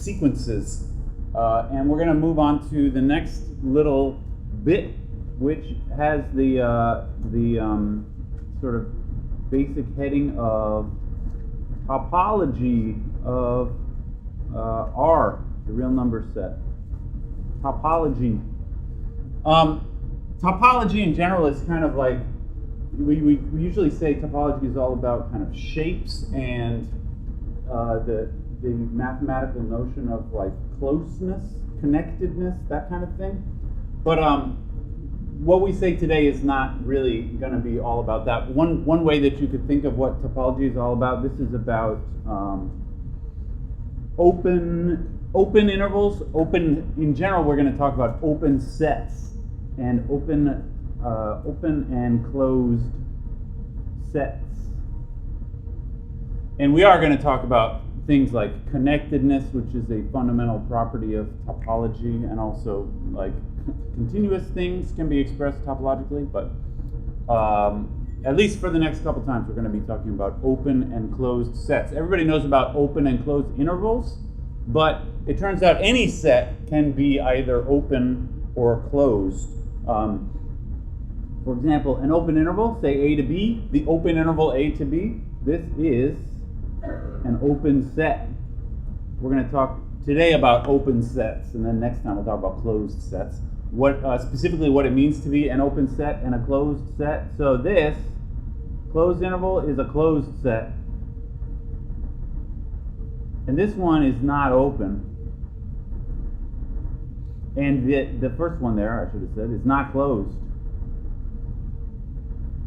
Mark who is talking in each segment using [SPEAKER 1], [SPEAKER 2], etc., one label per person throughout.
[SPEAKER 1] sequences. And we're going to move on to the next little bit, which has the sort of basic heading of topology of R, the real number set. Topology. Topology in general is kind of like, we usually say topology is all about kind of shapes and the mathematical notion of like closeness, connectedness, that kind of thing. But what we say today is not really going to be all about that. One way that you could think of what topology is all about, this is about open intervals. Open, in general, we're going to talk about open sets and open and closed sets. And we are going to talk about things like connectedness, which is a fundamental property of topology, and also like continuous things can be expressed topologically, but at least for the next couple times we're going to be talking about open and closed sets. Everybody knows about open and closed intervals, but it turns out any set can be either open or closed. For example, an open interval, say A to B, the open interval A to B, this is an open set. We're going to talk today about open sets, and then next time we'll talk about closed sets. What specifically what it means to be an open set and a closed set. So this closed interval is a closed set, and this one is not open. And the first one there, I should have said, is not closed.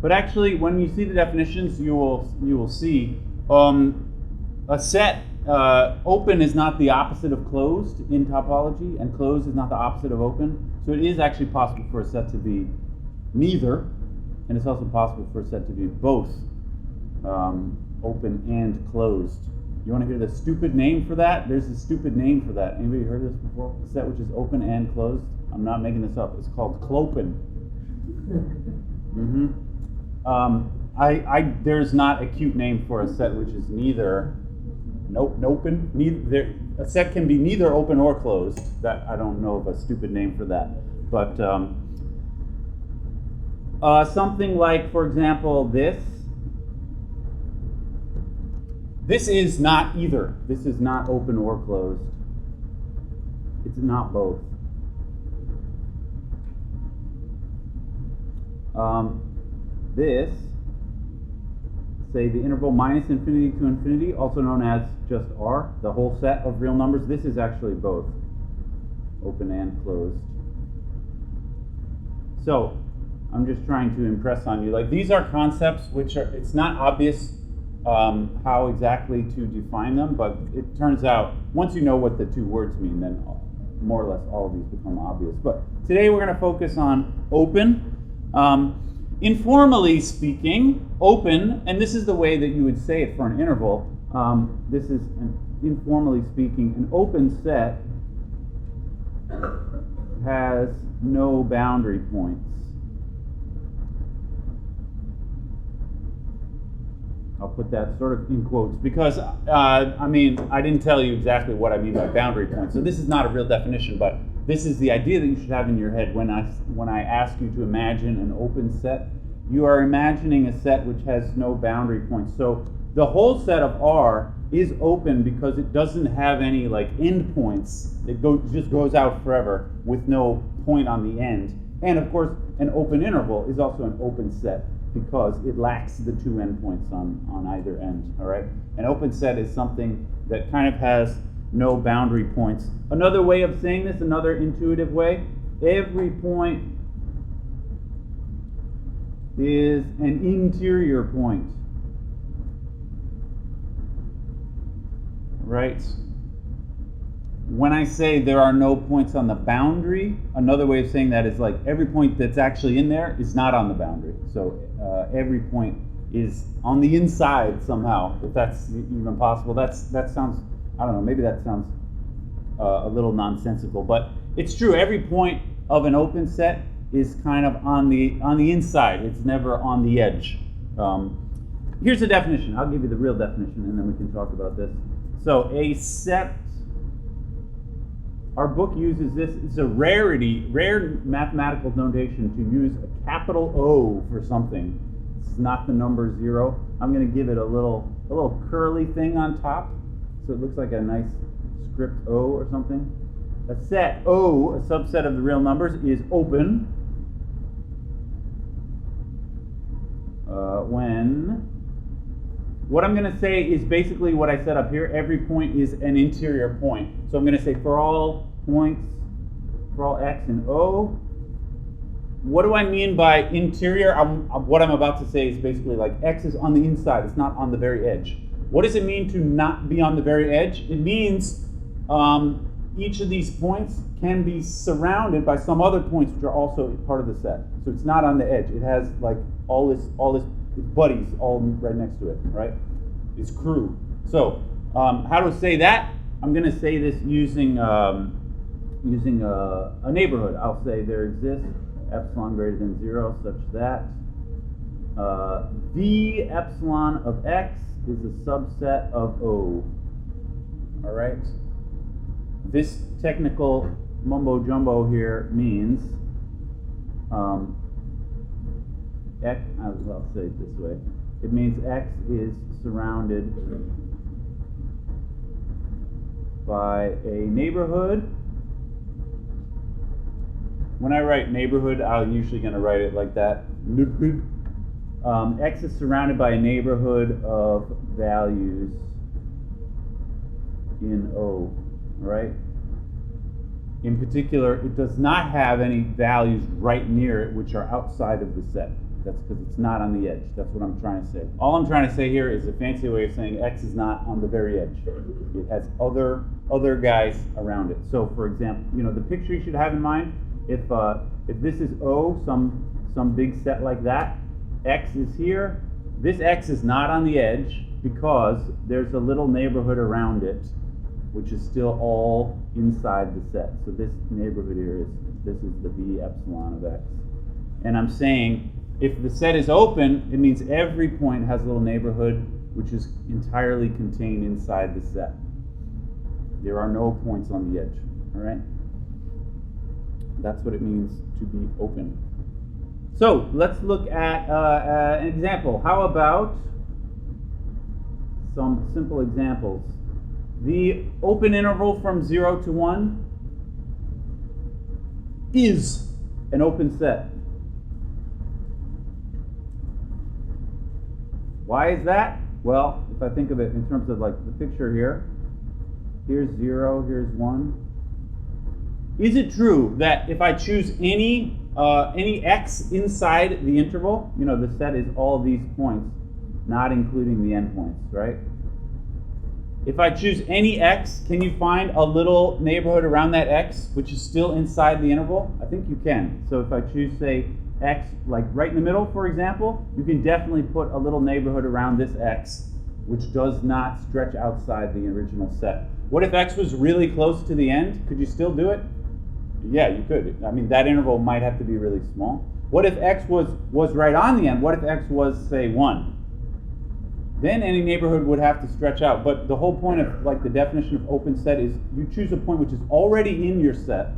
[SPEAKER 1] But actually, when you see the definitions, you will see a set. Open is not the opposite of closed in topology, and closed is not the opposite of open. So it is actually possible for a set to be neither, and it's also possible for a set to be both open and closed. You want to hear the stupid name for that? There's a stupid name for that. Anybody heard this before? A set which is open and closed? I'm not making this up. It's called clopen. There's not a cute name for a set which is neither. Neither. A set can be neither open or closed. That I don't know of a stupid name for that. But something like, for example, this. This is not either. This is not open or closed. It's not both. This, say the interval minus infinity to infinity, also known as just R, the whole set of real numbers, this is actually both open and closed. So I'm just trying to impress on you, like these are concepts which are, it's not obvious how exactly to define them, but it turns out once you know what the two words mean, then more or less all of these become obvious. But today we're going to focus on open. Informally speaking, open, and this is the way that you would say it for an interval, this is, informally speaking, an open set has no boundary points. I'll put that sort of in quotes because, I mean, I didn't tell you exactly what I mean by boundary points. So this is not a real definition, but this is the idea that you should have in your head when I ask you to imagine an open set. You are imagining a set which has no boundary points. So the whole set of R is open because it doesn't have any like end points. It just goes out forever with no point on the end. And of course, an open interval is also an open set because it lacks the two endpoints on either end. All right. An open set is something that kind of has no boundary points. Another way of saying this, another intuitive way, every point is an interior point. Right? When I say there are no points on the boundary, another way of saying that is like every point that's actually in there is not on the boundary. So every point is on the inside somehow, if that's even possible. That sounds, I don't know, maybe that sounds a little nonsensical, but it's true. Every point of an open set is kind of on the inside. It's never on the edge. Here's a definition. I'll give you the real definition, and then we can talk about this. So a set our book uses this. It's a rare mathematical notation to use a capital O for something. It's not the number 0. I'm going to give it a little curly thing on top, so it looks like a nice script O or something. A set O, a subset of the real numbers, is open when what I'm going to say is basically what I said up here. Every point is an interior point. So I'm going to say for all points, for all x in O. What do I mean by interior? What I'm about to say is basically like x is on the inside. It's not on the very edge. What does it mean to not be on the very edge? It means each of these points can be surrounded by some other points which are also part of the set. So it's not on the edge. It has like all this buddies all right next to it, right? It's crew. So how to say that? I'm going to say this using a neighborhood. I'll say there exists epsilon greater than 0 such that the epsilon of x is a subset of O. All right? This technical mumbo jumbo here means x, I'll say it this way. It means x is surrounded by a neighborhood. When I write neighborhood, I'm usually going to write it like that. X is surrounded by a neighborhood of values in O, right? In particular, it does not have any values right near it which are outside of the set. That's because it's not on the edge. That's what I'm trying to say. All I'm trying to say here is a fancy way of saying x is not on the very edge. It has other guys around it. So, for example, the picture you should have in mind, if this is O, some big set like that, x is here. This x is not on the edge because there's a little neighborhood around it, which is still all inside the set. So this neighborhood here this is the b epsilon of x. And I'm saying if the set is open, it means every point has a little neighborhood which is entirely contained inside the set. There are no points on the edge, all right? That's what it means to be open. So let's look at an example. How about some simple examples? The open interval from 0 to 1 is an open set. Why is that? Well, if I think of it in terms of like the picture here, here's 0, here's 1. Is it true that if I choose any x inside the interval, the set is all these points, not including the endpoints, right? If I choose any x, can you find a little neighborhood around that x, which is still inside the interval? I think you can. So if I choose, say, x, like right in the middle, for example, you can definitely put a little neighborhood around this x, which does not stretch outside the original set. What if x was really close to the end? Could you still do it? Yeah, you could. I mean, that interval might have to be really small. What if x was right on the end? What if x was, say, 1? Then any neighborhood would have to stretch out. But the whole point of like the definition of open set is you choose a point which is already in your set,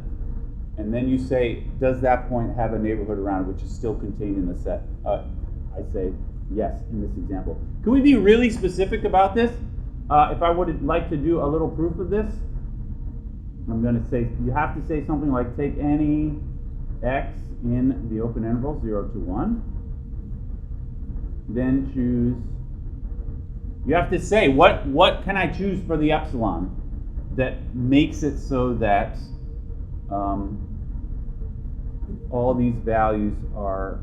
[SPEAKER 1] and then you say, does that point have a neighborhood around it which is still contained in the set? I say yes in this example. Can we be really specific about this? If I would like to do a little proof of this, I'm going to say, you have to say something like take any x in the open interval 0 to 1, then choose. You have to say, what can I choose for the epsilon that makes it so that all these values are,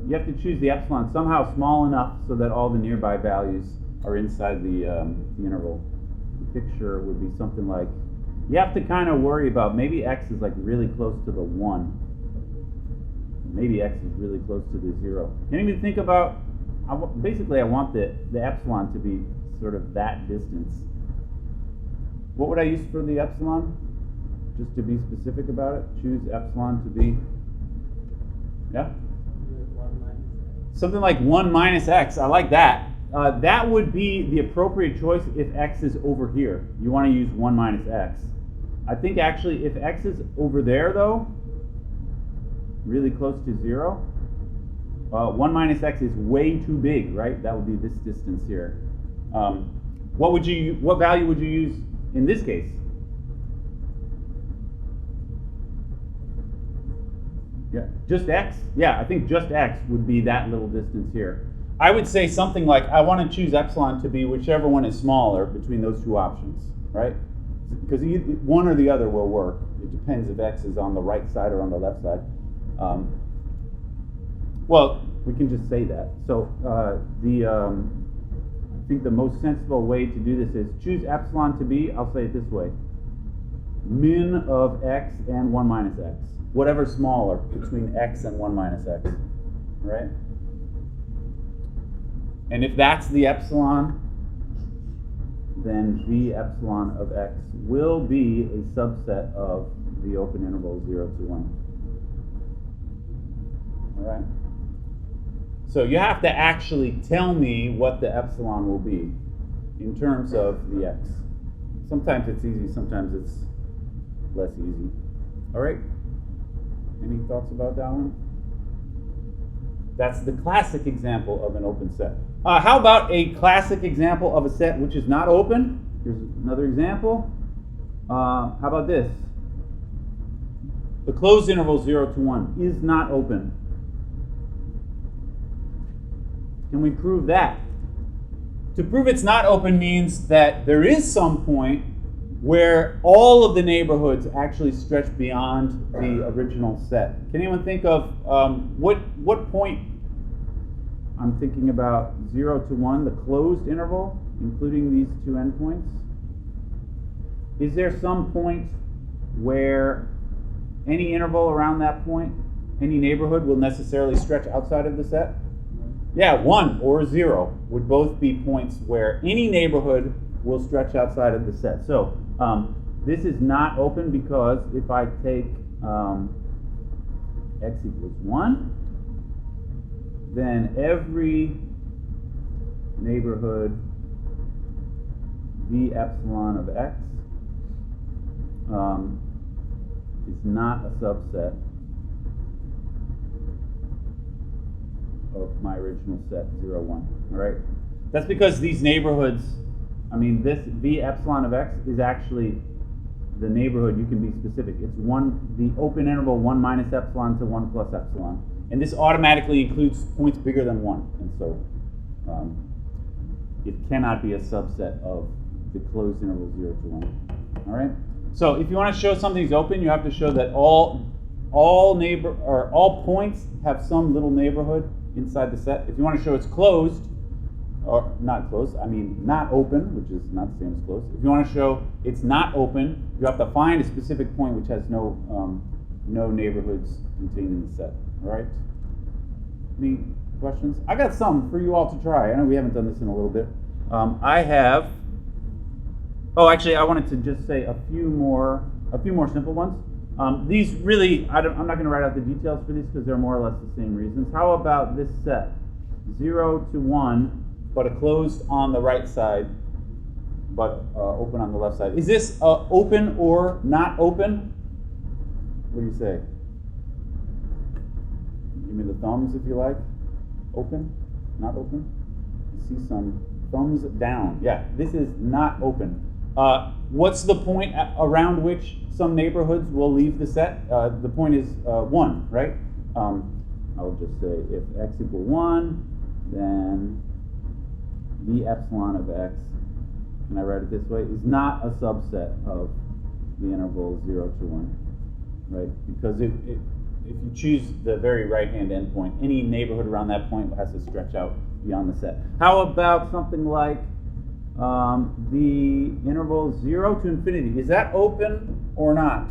[SPEAKER 1] you have to choose the epsilon somehow small enough so that all the nearby values are inside the interval. The picture would be something like, you have to kind of worry about maybe x is like really close to the 1. Maybe x is really close to the 0. Can't even think about, basically I want the epsilon to be sort of that distance. What would I use for the epsilon? Just to be specific about it, choose epsilon to be, yeah? Something like 1 minus x, I like that. That would be the appropriate choice if x is over here. You want to use 1 minus x. I think actually if x is over there though, really close to 0, 1 minus x is way too big, right? That would be this distance here. What value would you use in this case? Yeah, just x? Yeah, I think just x would be that little distance here. I would say something like, I want to choose epsilon to be whichever one is smaller between those two options, right? Because one or the other will work. It depends if x is on the right side or on the left side. Well, we can just say that. So I think the most sensible way to do this is choose epsilon to be, I'll say it this way, min of x and 1 minus x. Whatever's smaller between x and 1 minus x, right? And if that's the epsilon, then v epsilon of x will be a subset of the open interval 0 to 1. All right? So you have to actually tell me what the epsilon will be in terms of the x. Sometimes it's easy, sometimes it's less easy. All right? Any thoughts about that one? That's the classic example of an open set. How about a classic example of a set which is not open? Here's another example. How about this? The closed interval 0 to 1 is not open. Can we prove that? To prove it's not open means that there is some point where all of the neighborhoods actually stretch beyond the original set. Can anyone think of what point? I'm thinking about 0 to 1, the closed interval, including these two endpoints. Is there some point where any interval around that point, any neighborhood will necessarily stretch outside of the set? Yeah, 1 or 0 would both be points where any neighborhood will stretch outside of the set. So this is not open because if I take x equals 1, then every neighborhood v epsilon of x is not a subset of my original set 0, 1. All right? That's because these neighborhoods, I mean, this v epsilon of x is actually the neighborhood. You can be specific. It's the open interval 1 minus epsilon to 1 plus epsilon. And this automatically includes points bigger than 1. And so it cannot be a subset of the closed interval 0 to 1. All right? So if you want to show something's open, you have to show that all points have some little neighborhood inside the set. If you want to show it's closed, or not closed, I mean not open, which is not the same as closed. If you want to show it's not open, you have to find a specific point which has no neighborhoods contained in the set. All right? Any questions? I got some for you all to try. I know we haven't done this in a little bit. I have. Oh, actually, I wanted to just say a few more simple ones. These really, I'm not going to write out the details for these because they're more or less the same reasons. How about this set, 0 to 1, but a closed on the right side, but open on the left side? Is this open or not open? What do you say? Give me the thumbs if you like. Open? Not open? I see some thumbs down. Yeah, this is not open. What's the point around which some neighborhoods will leave the set? The point is 1, right? I'll just say if x equals 1, then v epsilon of x, can I write it this way, is not a subset of the interval 0 to 1, right? Because if you choose the very right-hand endpoint, any neighborhood around that point has to stretch out beyond the set. How about something like the interval 0 to infinity? Is that open or not?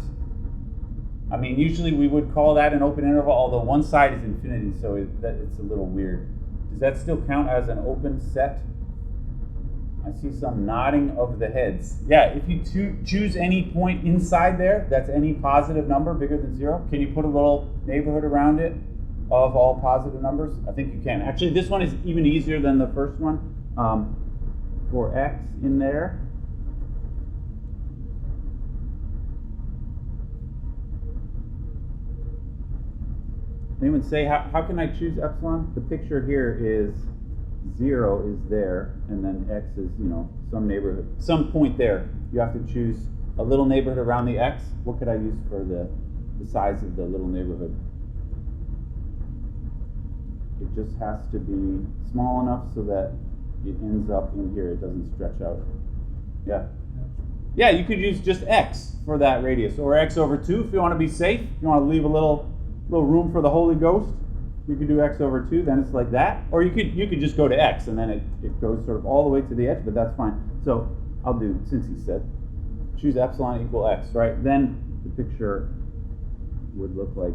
[SPEAKER 1] I mean, usually we would call that an open interval, although one side is infinity, so it's a little weird. Does that still count as an open set? I see some nodding of the heads. Yeah, if you choose any point inside there, that's any positive number bigger than 0, can you put a little neighborhood around it of all positive numbers? I think you can. Actually, this one is even easier than the first one. For x in there, Anyone say, how can I choose epsilon? The picture here is 0 is there, and then x is, some neighborhood, some point there. You have to choose a little neighborhood around the x. What could I use for the size of the little neighborhood? It just has to be small enough so that it ends up in here. It doesn't stretch out. Yeah. Yeah, you could use just x for that radius, or x over 2 if you want to be safe. If you want to leave a little room for the Holy Ghost, you could do x over 2, then it's like that. Or you could just go to x, and then it goes sort of all the way to the edge, but that's fine. So I'll do, since he said, choose epsilon equal x, right? Then the picture would look like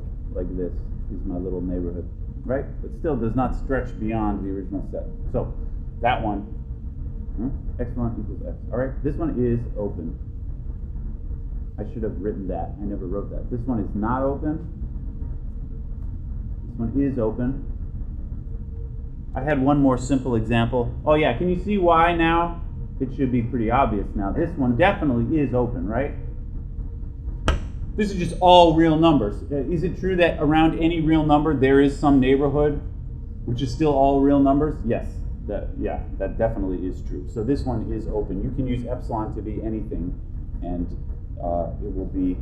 [SPEAKER 1] this is my little neighborhood, right? But still does not stretch beyond the original set. So that one, epsilon equals x. All right, this one is open. I should have written that. I never wrote that. This one is not open. This one is open. I had one more simple example. Oh yeah, can you see why now? It should be pretty obvious now. This one definitely is open, right? This is just all real numbers. Is it true that around any real number there is some neighborhood which is still all real numbers? Yes. That definitely is true. So this one is open. You can use epsilon to be anything, and it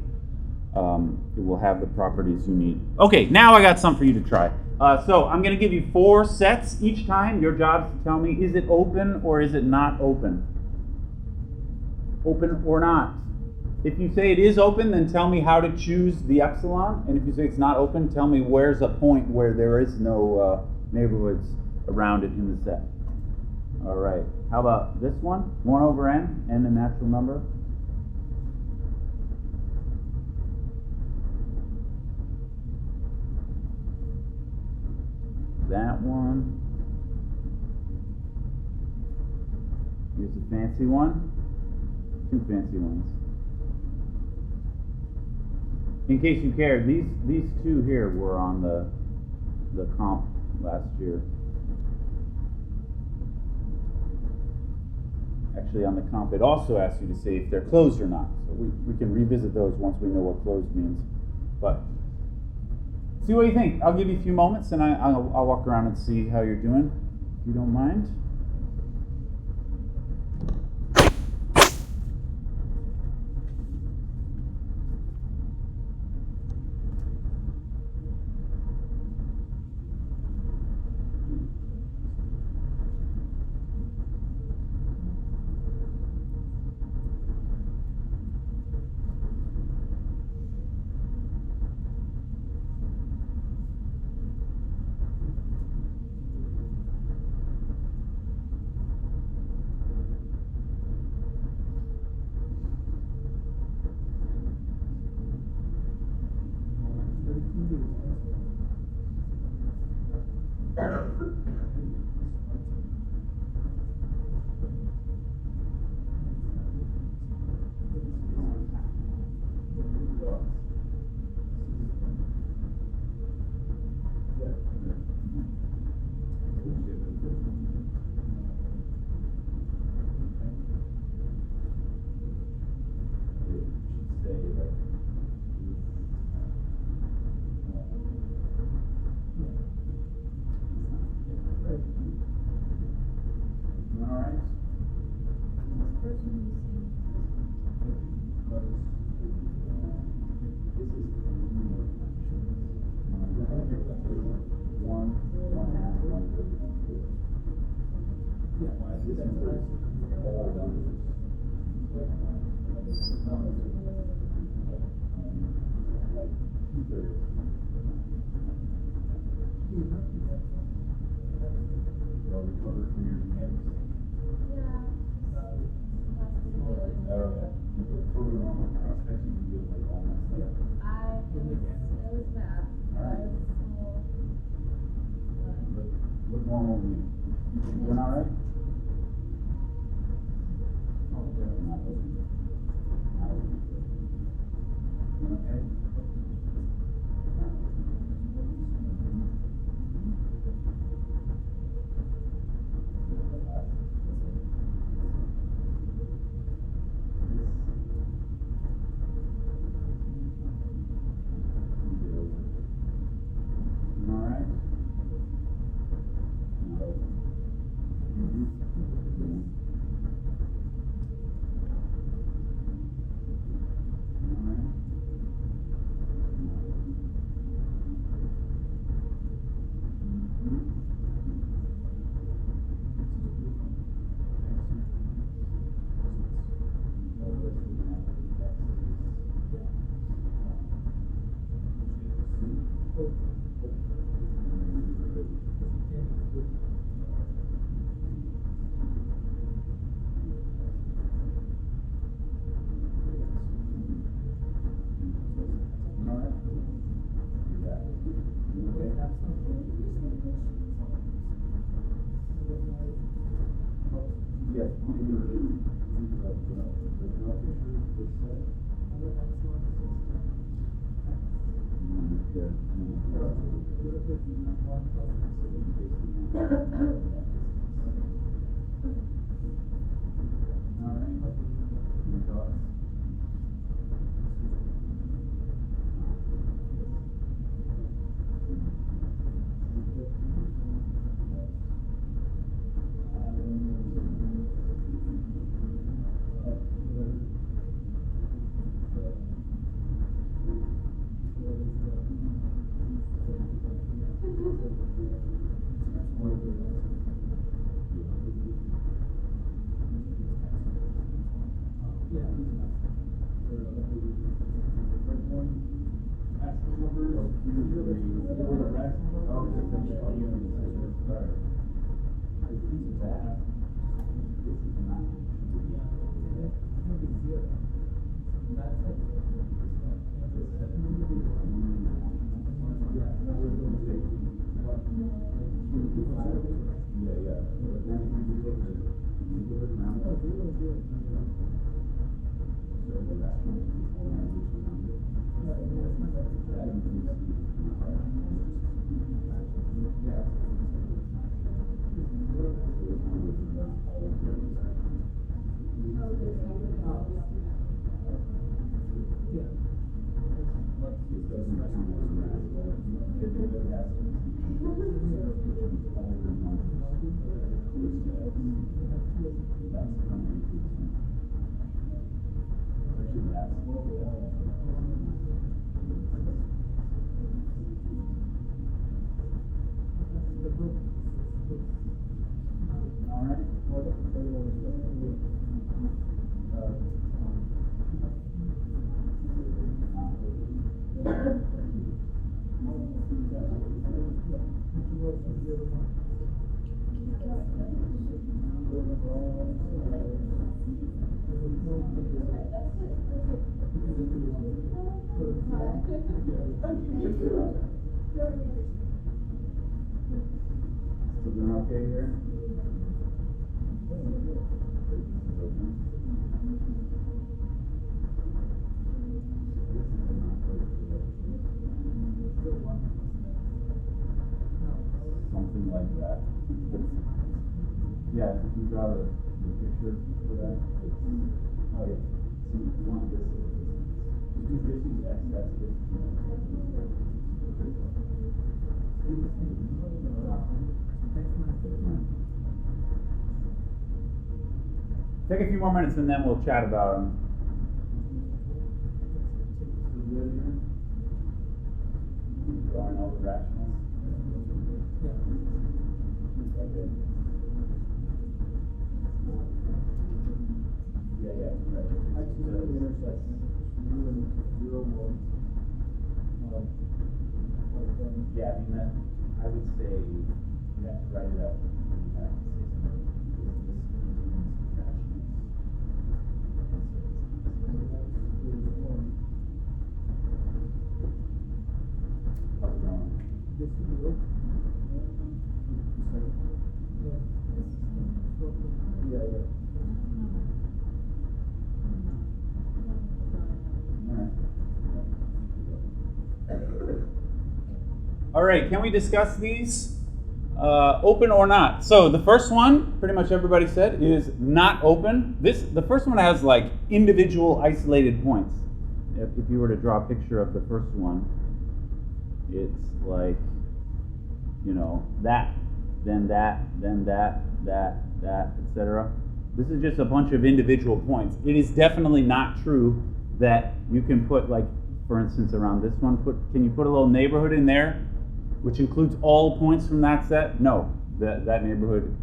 [SPEAKER 1] will have the properties you need. Okay, now I got something for you to try. So I'm going to give you 4 sets each time. Your job is to tell me, is it open or is it not open? Open or not? If you say it is open, then tell me how to choose the epsilon. And if you say it's not open, tell me where's a point where there is no neighborhoods around it in the set. All right. How about this one? 1 over n, a natural number. That one. Here's a fancy one. 2 fancy ones. In case you care, these 2 here were on the comp last year. Actually, on the comp, it also asks you to say if they're closed or not. So we can revisit those once we know what closed means. But see what you think. I'll give you a few moments, and I'll walk around and see how you're doing, if you don't mind. So doing okay here? Something like that. Yeah, if you draw the picture for that. Oh yeah. So you want this. You just use X, that's it. Take a few more minutes and then we'll chat about them. Drawing all the rationals. Okay. Yeah, right. Actually, intersect 0, 1. Yeah, I mean that. I would say you have to write it up. You have to say
[SPEAKER 2] This is the book. Yeah.
[SPEAKER 1] All right, can we discuss these? Open or not? So the first one, pretty much everybody said, is not open. The first one has like individual isolated points. If you were to draw a picture of the first one, it's like, that, then that, then that, etc. This is just a bunch of individual points. It is definitely not true that you can put, like, for instance, around this one, can you put a little neighborhood in there, which includes all points from that set? No, that neighborhood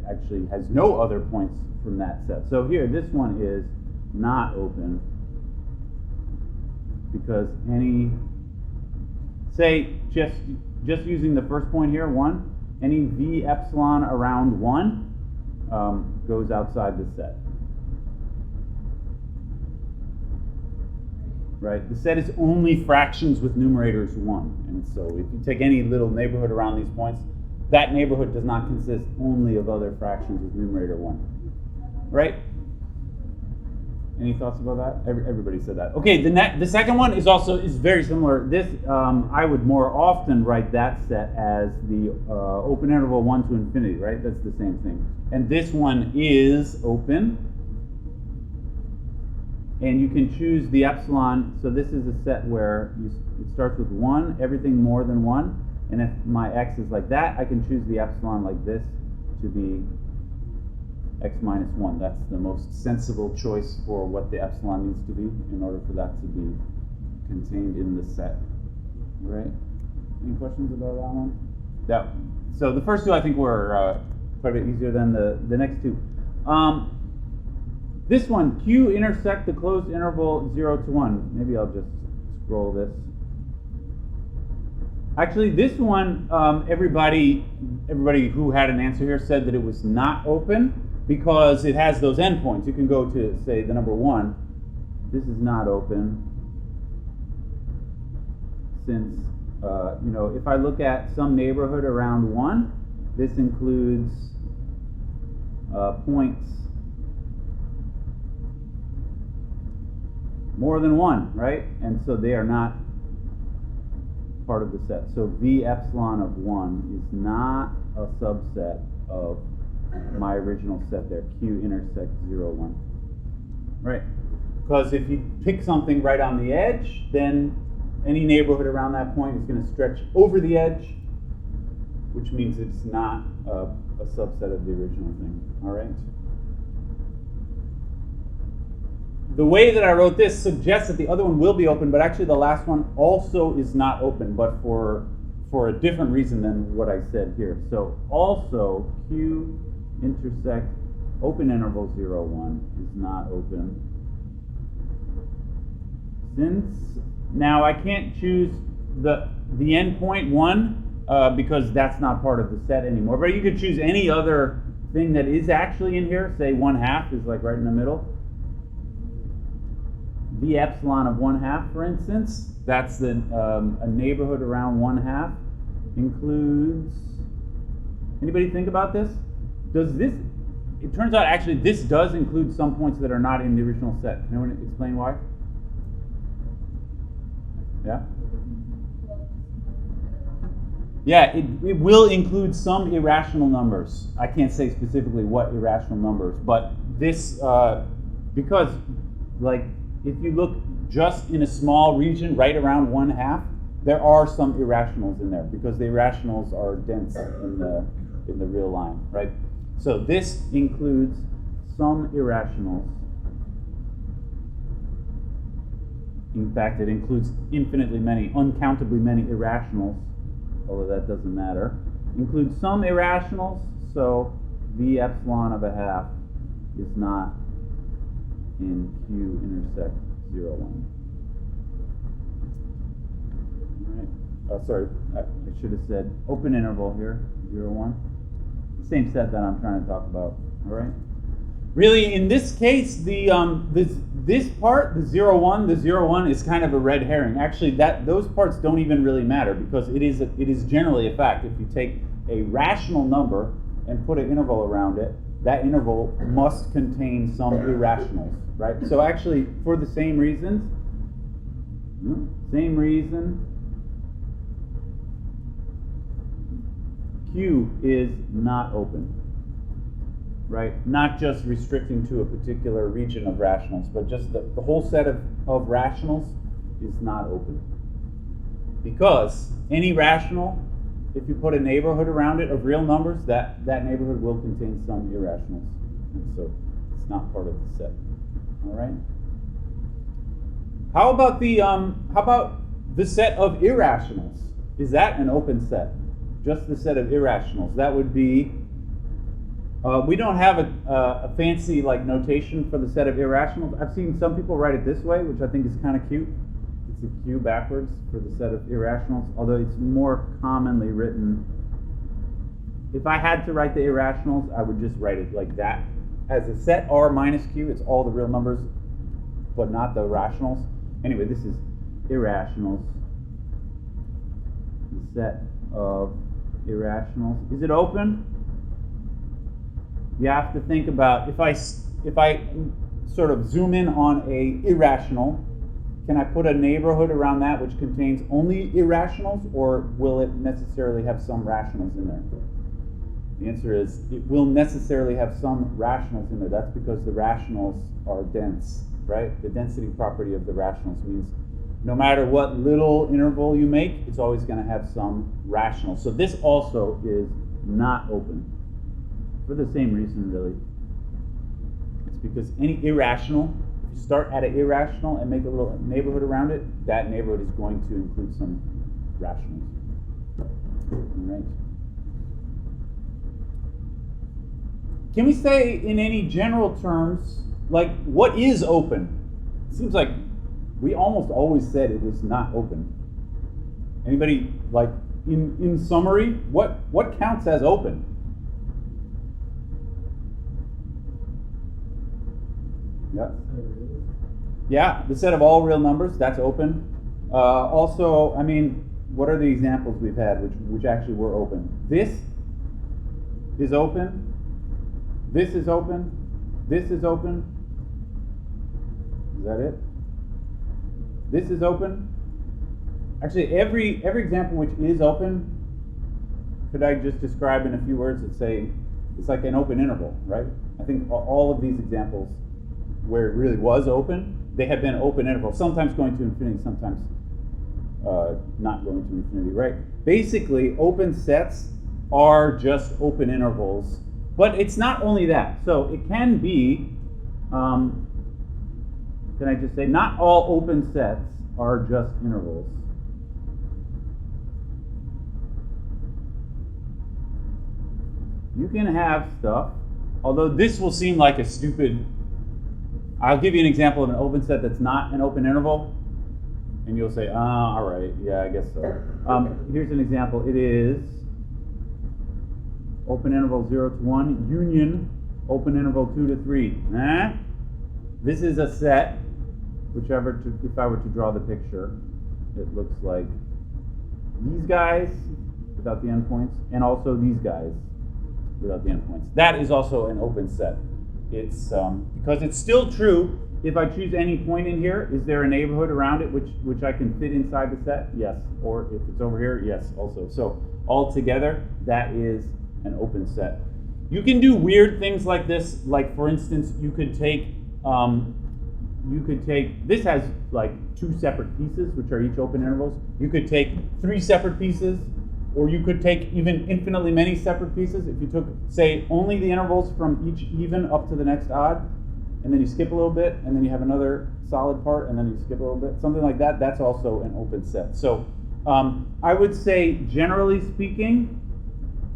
[SPEAKER 1] actually has no other points from that set. So here, this one is not open because say, just using the first point here, 1, any v epsilon around 1 goes outside the set. Right? The set is only fractions with numerators 1. And so if you take any little neighborhood around these points, that neighborhood does not consist only of other fractions with numerator 1. Right? Any thoughts about that? Everybody said that. Okay, the second one is very similar. This I would more often write that set as the open interval 1 to infinity, right? That's the same thing. And this one is open. And you can choose the epsilon. So this is a set where it starts with 1, everything more than 1. And if my x is like that, I can choose the epsilon like this to be x minus 1. That's the most sensible choice for what the epsilon needs to be in order for that to be contained in the set. All right? Any questions about that one? Yeah. So the first two I think were quite a bit easier than the next two. This one, Q intersect the closed interval 0 to 1. Maybe I'll just scroll this. Actually, this one, everybody who had an answer here said that it was not open because it has those endpoints. You can go to, say, the number 1. This is not open since, if I look at some neighborhood around 1, this includes points more than 1, right? And so they are not part of the set. So V epsilon of 1 is not a subset of my original set there, Q intersect 0, 1. Right? Because if you pick something right on the edge, then any neighborhood around that point is going to stretch over the edge, which means it's not a subset of the original thing. All right? The way that I wrote this suggests that the other one will be open, but actually the last one also is not open, but for a different reason than what I said here. So also Q intersect open interval 0, 1 is not open. Since now I can't choose the endpoint 1 because that's not part of the set anymore, but you could choose any other thing that is actually in here. Say 1/2 is like right in the middle. V epsilon of 1/2, for instance, that's a neighborhood around 1/2 includes. Anybody think about this? Does this? It turns out actually this does include some points that are not in the original set. Can anyone explain why? Yeah. Yeah, it will include some irrational numbers. I can't say specifically what irrational numbers, but this because like. If you look just in a small region right around 1/2, there are some irrationals in there because the irrationals are dense in the real line, right? So this includes some irrationals. In fact, it includes infinitely many, uncountably many irrationals, although that doesn't matter. Includes some irrationals, so V epsilon of 1/2 is not in Q intersect 0, 1. All right. Sorry, I should have said open interval here, 0, 1. Same set that I'm trying to talk about. All right. Really, in this case, this part, the 0, 1 is kind of a red herring. Actually, those parts don't even really matter because it is generally a fact. If you take a rational number and put an interval around it, that interval must contain some irrationals, right? So actually, for the same reason, Q is not open, right? Not just restricting to a particular region of rationals, but just the whole set of rationals is not open. Because any rational, if you put a neighborhood around it of real numbers, that neighborhood will contain some irrationals. And so it's not part of the set. All right? How about the set of irrationals? Is that an open set? Just the set of irrationals. That would be, we don't have a fancy like notation for the set of irrationals. I've seen some people write it this way, which I think is kind of cute. It's a Q backwards for the set of irrationals, although it's more commonly written. If I had to write the irrationals, I would just write it like that. As a set R minus Q, it's all the real numbers, but not the rationals. Anyway, this is irrationals. The set of irrationals. Is it open? You have to think about if I sort of zoom in on a irrational, can I put a neighborhood around that which contains only irrationals, or will it necessarily have some rationals in there? The answer is it will necessarily have some rationals in there. That's because the rationals are dense, right? The density property of the rationals means no matter what little interval you make, it's always going to have some rationals. So this also is not open for the same reason, really. It's because any irrational, if you start at an irrational and make a little neighborhood around it, that neighborhood is going to include some rationals. All right. Can we say in any general terms, like, what is open? It seems like we almost always said it was not open. Anybody, like, in summary, what counts as open? Yeah. Yeah, the set of all real numbers, that's open. Also, I mean, what are the examples we've had which actually were open? This is open. This is open. This is open. Is that it? This is open. Actually, every example which is open, could I just describe in a few words and say it's like an open interval, right? I think all of these examples where it really was open, they have been open intervals, sometimes going to infinity, sometimes not going to infinity, right? Basically, open sets are just open intervals, but it's not only that. So it can be, can I just say, not all open sets are just intervals. You can have stuff, although this will seem like a stupid, I'll give you an example of an open set that's not an open interval, and you'll say, all right, yeah, I guess so. Here's an example. It is open interval 0 to 1, union open interval 2 to 3. This is a set, if I were to draw the picture, it looks like these guys without the endpoints, and also these guys without the endpoints. That is also an open set. It's because it's still true. If I choose any point in here, is there a neighborhood around it which I can fit inside the set? Yes. Or if it's over here, yes, also. So altogether, that is an open set. You can do weird things like this. Like, for instance, you could take this has like 2 separate pieces, which are each open intervals. You could take 3 separate pieces, or you could take even infinitely many separate pieces. If you took, say, only the intervals from each even up to the next odd, and then you skip a little bit, and then you have another solid part, and then you skip a little bit, something like that, that's also an open set. So I would say, generally speaking,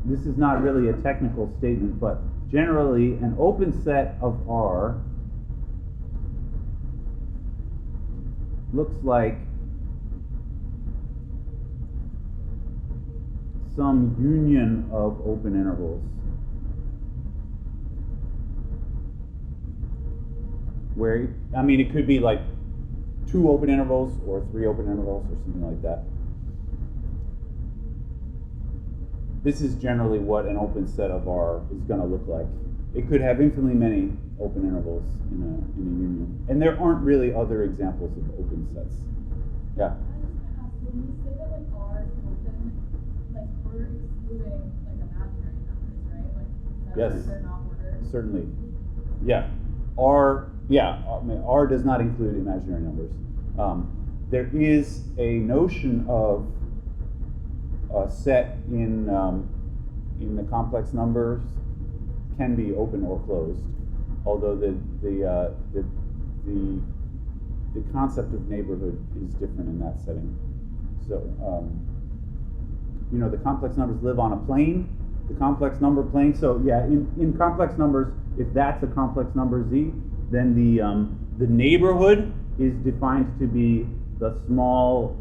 [SPEAKER 1] this is not really a technical statement, but generally an open set of R looks like some union of open intervals where, I mean, it could be like 2 open intervals or 3 open intervals or something like that. This is generally what an open set of R is going to look like. It could have infinitely many open intervals in a union. And there aren't really other examples of open sets. Yeah?
[SPEAKER 3] When you say that like R is open, like we're excluding like imaginary numbers, right? Like
[SPEAKER 1] Yes.
[SPEAKER 3] They're not ordered.
[SPEAKER 1] Certainly. Yeah. R does not include imaginary numbers. There is a notion of a set in the complex numbers can be open or closed, although the concept of neighborhood is different in that setting. So the complex numbers live on a plane, the complex number plane. So yeah, in complex numbers, if that's a complex number z, then the neighborhood is defined to be the small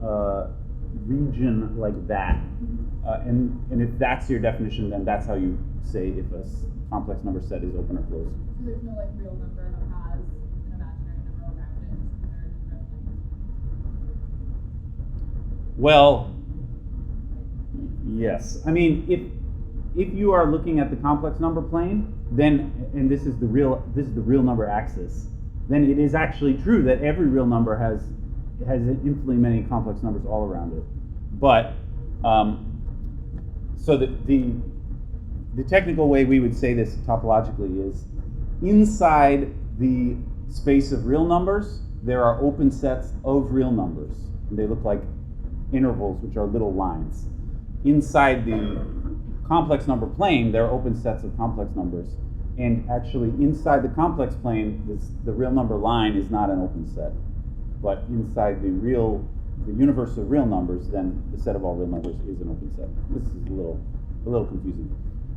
[SPEAKER 1] region like that. And if that's your definition, then that's how you say if a complex number set is open or closed.
[SPEAKER 3] So there's no like real number that has an imaginary number around it. They're different.
[SPEAKER 1] Well, yes. I mean, if you are looking at the complex number plane, then, and this is the real number axis, then it is actually true that every real number has infinitely many complex numbers all around it. But so the technical way we would say this topologically is inside the space of real numbers, there are open sets of real numbers. They look like intervals, which are little lines. Inside the complex number plane, there are open sets of complex numbers. And actually, inside the complex plane, the real number line is not an open set. But inside the universe of real numbers, then the set of all real numbers is an open set. This is a little confusing.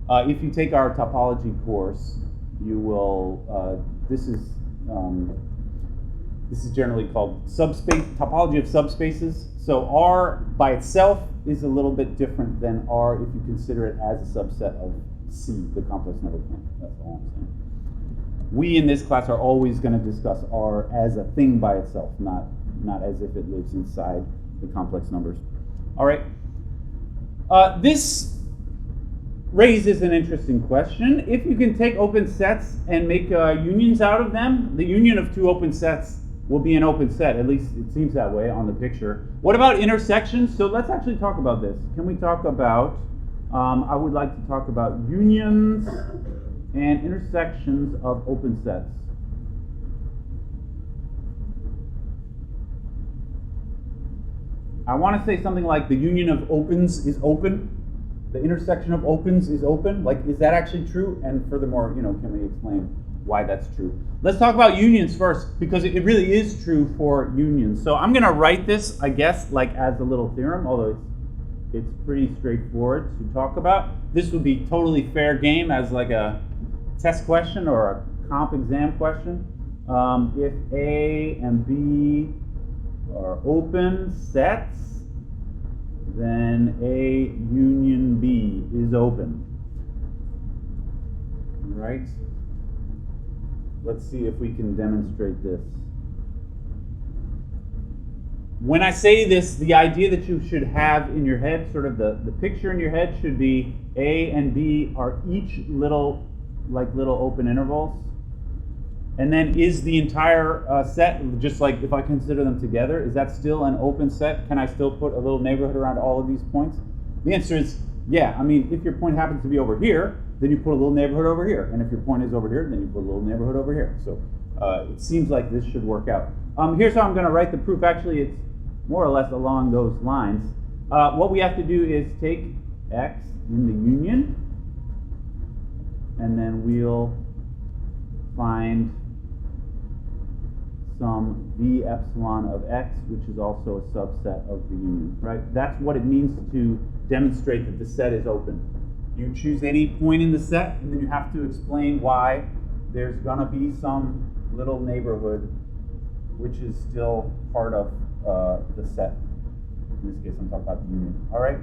[SPEAKER 1] If you take our topology course, you will. This is generally called subspace topology of subspaces. So R by itself is a little bit different than R if you consider it as a subset of C, the complex number plane. That's all I'm saying. We in this class are always going to discuss R as a thing by itself, not as if it lives inside the complex numbers. All right. This raises an interesting question. If you can take open sets and make unions out of them, the union of two open sets will be an open set. At least it seems that way on the picture. What about intersections? So let's actually talk about this. Can we talk about, I would like to talk about unions and intersections of open sets. I want to say something like the union of opens is open. The intersection of opens is open. Like, is that actually true? And furthermore, can we explain why that's true? Let's talk about unions first, because it really is true for unions. So I'm going to write this, I guess, like as a little theorem, although it's pretty straightforward to talk about. This would be totally fair game as like a test question or a comp exam question. If A and B are open sets, then A union B is open. Right? Let's see if we can demonstrate this. When I say this, the idea that you should have in your head, sort of the picture in your head should be A and B are each little open intervals. And then is the entire set, just like if I consider them together, is that still an open set? Can I still put a little neighborhood around all of these points? The answer is yeah. I mean, if your point happens to be over here, then you put a little neighborhood over here. And if your point is over here, then you put a little neighborhood over here. So it seems like this should work out. Here's how I'm going to write the proof. Actually, it's more or less along those lines. What we have to do is take X in the union, and then we'll find some V epsilon of X, which is also a subset of the union, right? That's what it means to demonstrate that the set is open. You choose any point in the set, and then you have to explain why there's going to be some little neighborhood which is still part of the set. In this case, I'm talking about the union. All right?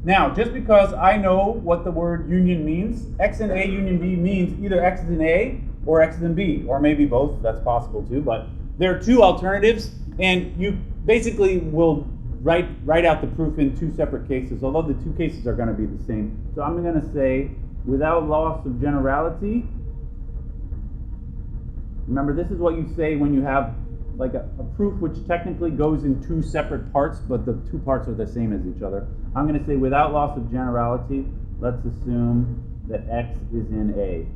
[SPEAKER 1] Now, just because I know what the word union means, X in A union B means either X is in A or X is in B, or maybe both. That's possible too, but there are two alternatives, and you basically will write out the proof in two separate cases, although the two cases are going to be the same. So I'm going to say, without loss of generality, remember this is what you say when you have like a proof which technically goes in two separate parts, but the two parts are the same as each other. I'm going to say, without loss of generality, let's assume that X is in A,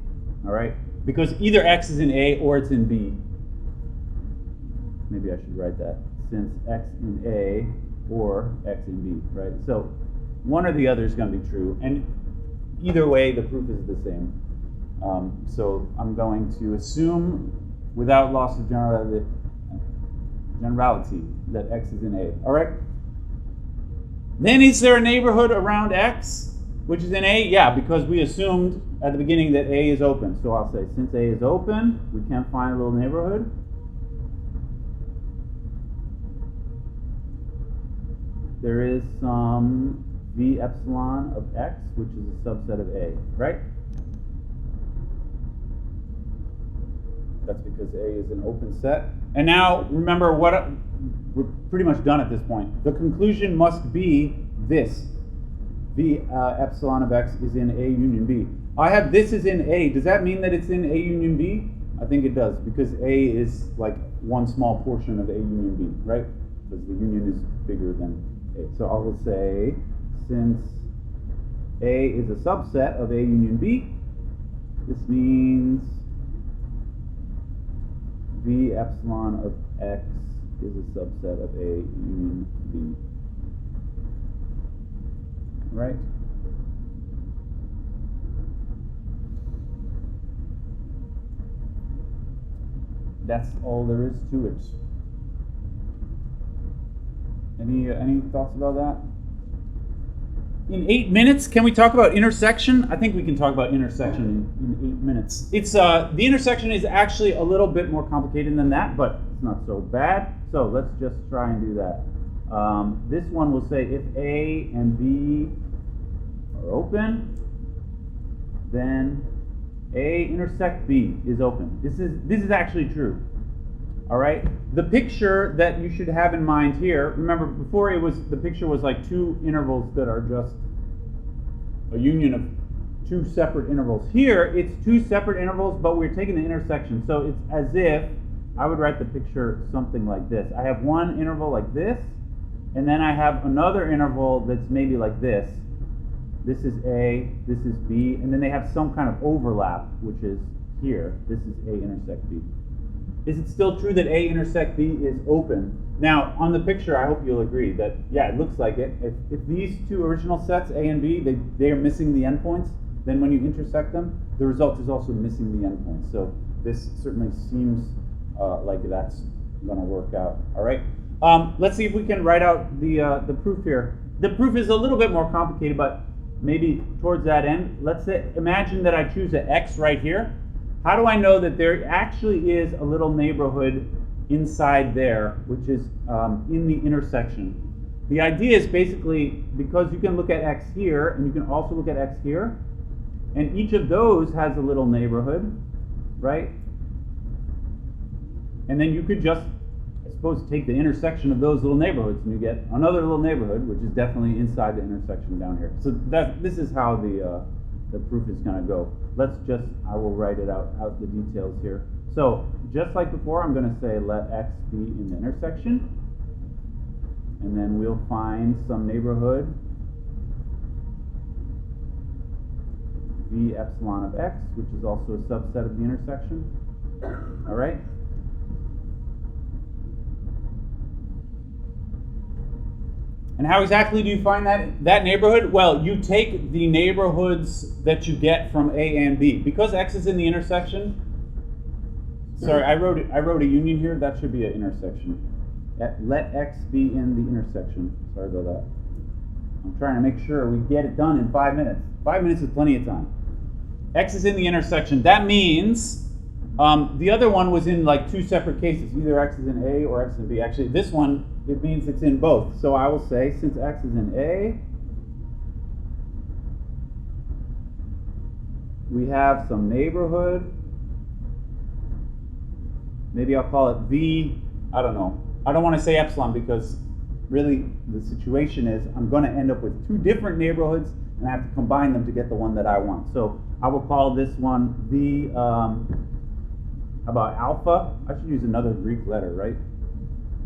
[SPEAKER 1] all right? Because either X is in A or it's in B. Maybe I should write that, since X in A or X in B, right? So one or the other is going to be true, and either way, the proof is the same. So I'm going to assume, without loss of generality, that X is in A, all right? Then is there a neighborhood around X, which is in A? Yeah, because we assumed at the beginning that A is open. So I'll say, since A is open, we can find a little neighborhood. There is some V epsilon of X, which is a subset of A, right? That's because A is an open set. And now, remember, we're pretty much done at this point. The conclusion must be this. V epsilon of X is in A union B. I have this is in A. Does that mean that it's in A union B? I think it does, because A is like one small portion of A union B, right? Because the union is bigger than A. So I will say, since A is a subset of A union B, this means V epsilon of X is a subset of A union B. Right? That's all there is to it. Any thoughts about that? In 8 minutes, can we talk about intersection? I think we can talk about intersection in 8 minutes. It's the intersection is actually a little bit more complicated than that, but it's not so bad. So let's just try and do that. This one will say if A and B are open, then A intersect B is open. This is actually true. All right. The picture that you should have in mind here. Remember, before the picture was like two intervals that are just a union of two separate intervals. Here, it's two separate intervals, but we're taking the intersection. So it's as if I would write the picture something like this. I have one interval like this, and then I have another interval that's maybe like this. This is A, this is B, and then they have some kind of overlap, which is here. This is A intersect B. Is it still true that A intersect B is open? Now, on the picture, I hope you'll agree that, yeah, it looks like it. If these two original sets, A and B, they are missing the endpoints, then when you intersect them, the result is also missing the endpoints. So this certainly seems like that's going to work out. All right. Let's see if we can write out the proof here. The proof is a little bit more complicated, but maybe towards that end. Let's say, imagine that I choose an X right here. How do I know that there actually is a little neighborhood inside there, which is in the intersection? The idea is basically, because you can look at X here, and you can also look at X here, and each of those has a little neighborhood, right? And then you could just, I suppose, take the intersection of those little neighborhoods, and you get another little neighborhood, which is definitely inside the intersection down here. So this is how the proof is going to go. I will write it out the details here. So just like before, I'm going to say let X be in the intersection, and then we'll find some neighborhood V epsilon of X, which is also a subset of the intersection. All right. And how exactly do you find that neighborhood? Well, you take the neighborhoods that you get from A and B. Because X is in the intersection, sorry, I wrote a union here. That should be an intersection. Let X be in the intersection. Sorry about that. I'm trying to make sure we get it done in 5 minutes. 5 minutes is plenty of time. X is in the intersection. That means the other one was in like two separate cases. Either X is in A or X is in B. Actually, this one, it means it's in both. So I will say, since X is in A, we have some neighborhood. Maybe I'll call it V, I don't know. I don't want to say epsilon because really the situation is I'm going to end up with two different neighborhoods and I have to combine them to get the one that I want. So I will call this one V, how about alpha? I should use another Greek letter, right?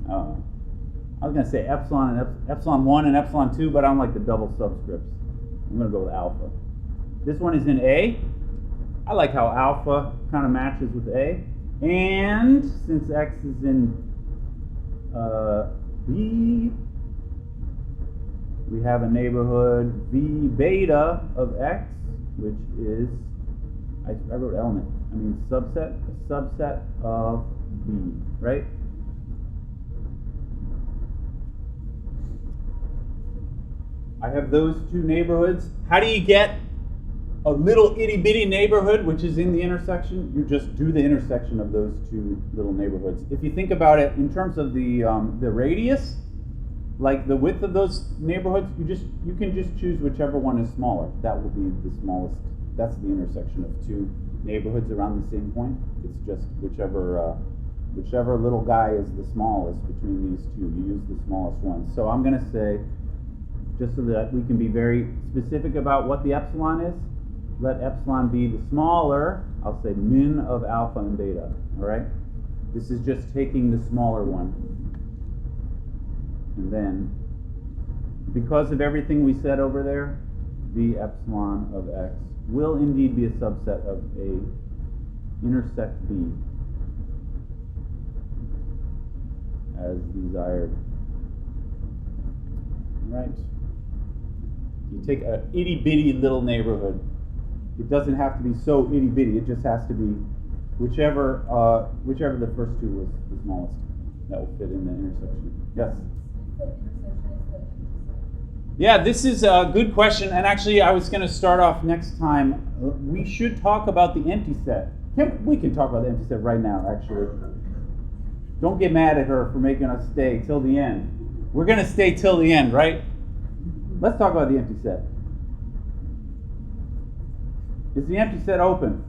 [SPEAKER 1] I was going to say epsilon and epsilon 1 and epsilon 2, but I don't like the double subscripts. I'm going to go with alpha. This one is in A. I like how alpha kind of matches with A. And since X is in B, we have a neighborhood V beta of X, which is, I wrote element, I mean subset of B, right? I have those two neighborhoods. How do you get a little itty bitty neighborhood which is in the intersection? You just do the intersection of those two little neighborhoods. If you think about it in terms of the radius, like the width of those neighborhoods, you can just choose whichever one is smaller. That will be the smallest. That's the intersection of two neighborhoods around the same point. It's just whichever little guy is the smallest between these two. You use the smallest one. So I'm going to say, just so that we can be very specific about what the epsilon is, let epsilon be the smaller I'll say min of alpha and beta, all right? This is just taking the smaller one. And then, because of everything we said over there, v epsilon of x will indeed be a subset of A intersect B as desired. All right? You take a itty-bitty little neighborhood. It doesn't have to be so itty-bitty. It just has to be whichever the first two was the smallest that will fit in the intersection. Yes?
[SPEAKER 3] The intersection is the empty set.
[SPEAKER 1] Yeah, this is a good question. And actually, I was going to start off next time. We should talk about the empty set. We can talk about the empty set right now, actually. Don't get mad at her for making us stay till the end. We're going to stay till the end, right? Let's talk about the empty set. Is the empty set open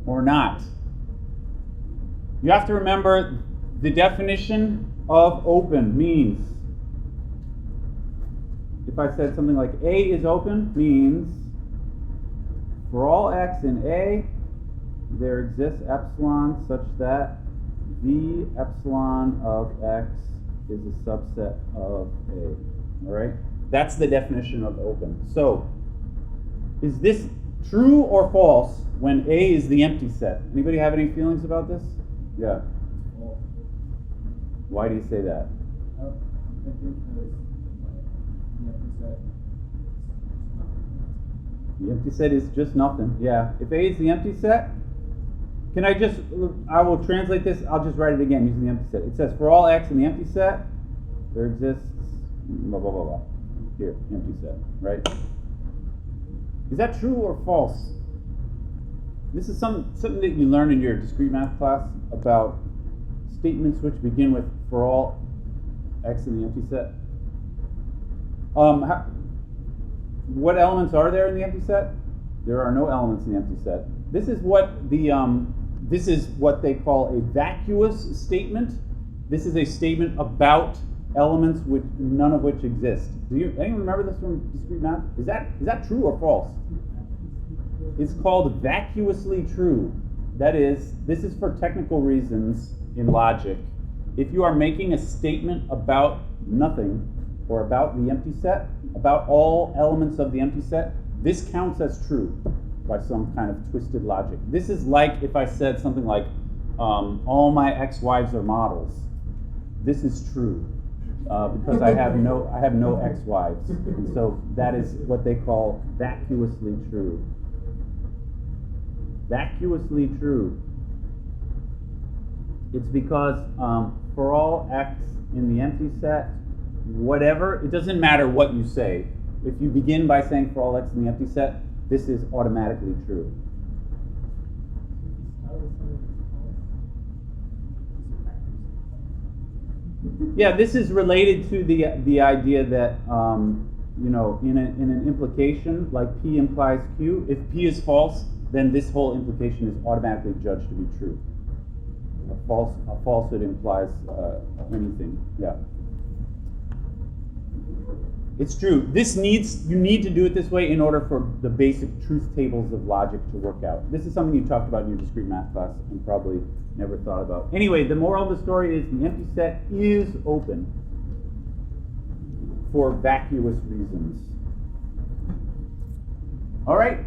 [SPEAKER 1] or not? You have to remember the definition of open means, if I said something like A is open, means for all x in A, there exists epsilon such that v epsilon of x is a subset of A. All right? That's the definition of open. So, is this true or false when A is the empty set? Anybody have any feelings about this? Yeah.
[SPEAKER 2] False.
[SPEAKER 1] Why do you say that?
[SPEAKER 2] I think because the empty set.
[SPEAKER 1] The empty set is just nothing. Yeah. If A is the empty set, I will translate this, I'll just write it again using the empty set. It says for all x in the empty set, there exists blah, blah, blah, blah. Here, empty set, right? Is that true or false? This is something that you learn in your discrete math class about statements which begin with for all x in the empty set. What elements are there in the empty set? There are no elements in the empty set. This is what they call a vacuous statement. This is a statement about elements which none of which exist. Anyone remember this from discrete math? Is that true or false? It's called vacuously true. That is, this is for technical reasons in logic. If you are making a statement about nothing or about the empty set, about all elements of the empty set, this counts as true by some kind of twisted logic. This is like if I said something like, all my ex-wives are models. This is true because I have no ex-wives. And so that is what they call vacuously true. Vacuously true. It's because for all x in the empty set, whatever, it doesn't matter what you say. If you begin by saying for all x in the empty set, this is automatically true. Yeah, this is related to the idea that in an implication like P implies Q, if P is false, then this whole implication is automatically judged to be true. A falsehood implies anything. Yeah. It's true. You need to do it this way in order for the basic truth tables of logic to work out. This is something you talked about in your discrete math class and probably never thought about. Anyway, the moral of the story is the empty set is open for vacuous reasons. All right.